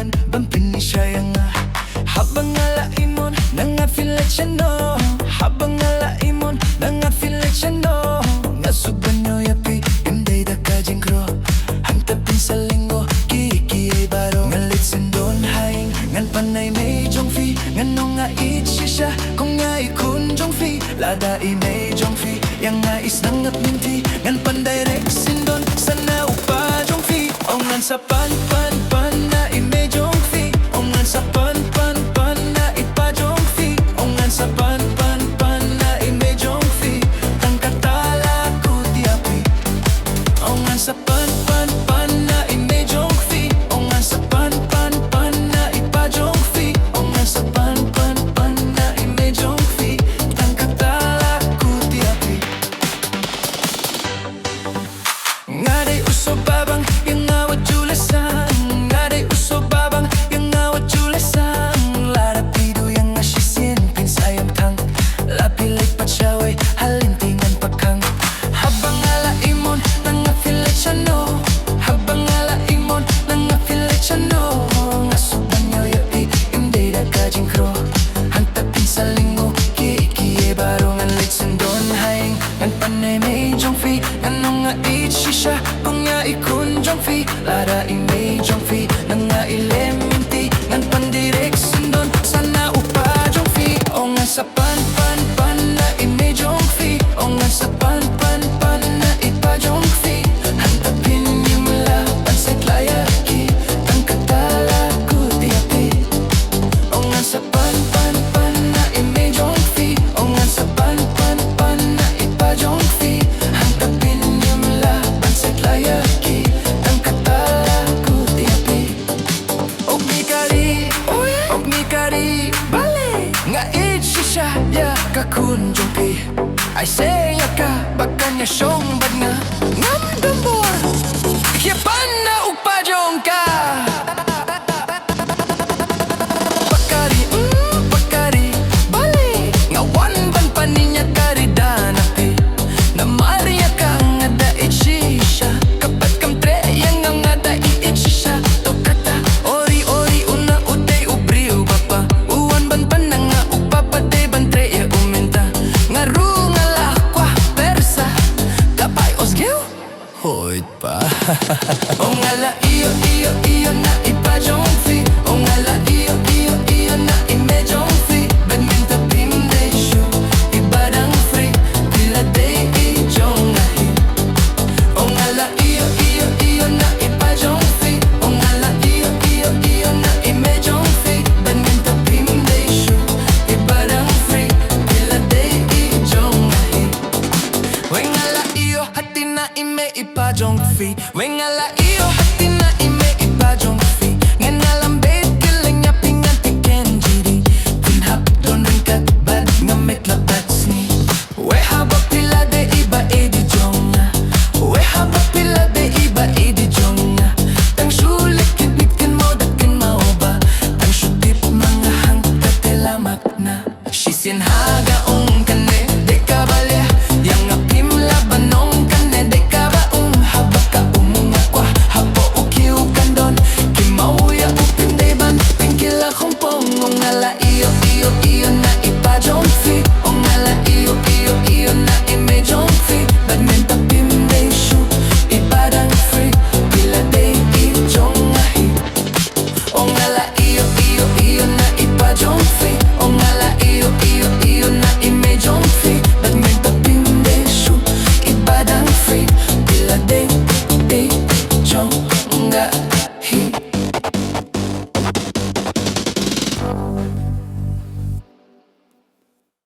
man bampin ni siya nga. Habang alain mon nanga feel like siya no. Habang alain mon nanga feel like siya no. Nga suban nyo yapi imday da kajingkro. Hantapin sa linggo kiki baro. Ngalit sindon haing ngan panay may jong fi. Ngan no nga itsi siya kung nga ikun jong fi. Lada imay jong fi yang nga is nangat minti. Ngan pandirect sindon sana upa jong fi. O ngan sa pan na imay jong fi. O ngan sa pan na ipa jong fi. O ngan sa pan na imay jong fi. Tang katala ko tiapi. O ngan sa pan na imay jong fi. O ngan sa pan na ipa jong fi. O ngan sa pan na imay jong fi. Tang katala ko tiapi. Ngaday uso babang yang awat julasan. Ngaday uso babang yang awat julasan. Larapido yang asisien pinsayam tang. Lapilay patsaway halintingan pakang. Habang alaimon nangafilay siya no. Habang alaimon nangafilay siya no. Ngasuban nyo yapi imday da kajingkro. Hantapin sa linggo kikiye baro. Ngan litsindon haing ngan panay may jong fi. Ngan nung nga itsi siya kung nga ikun jong fi. Lara imay jong fi nang nga ileminti. Ngan pandirek sindon sana upa jong fi. O nga sa pan na imay jong fi. O nga sa pan na ipa jong fi. Hantapin yung laban sa tlayaki. Tang katala ko tiapi. O nga sa pan na imay jong fi. O nga sa pan na ipa jong fi. Hantapin yung laban sa tlayaki. Tang katala ko tiapi. Og mi kari bale. Nga itsi siya ya kakun jong pi. Ay say ka baka niya siyong bad nga.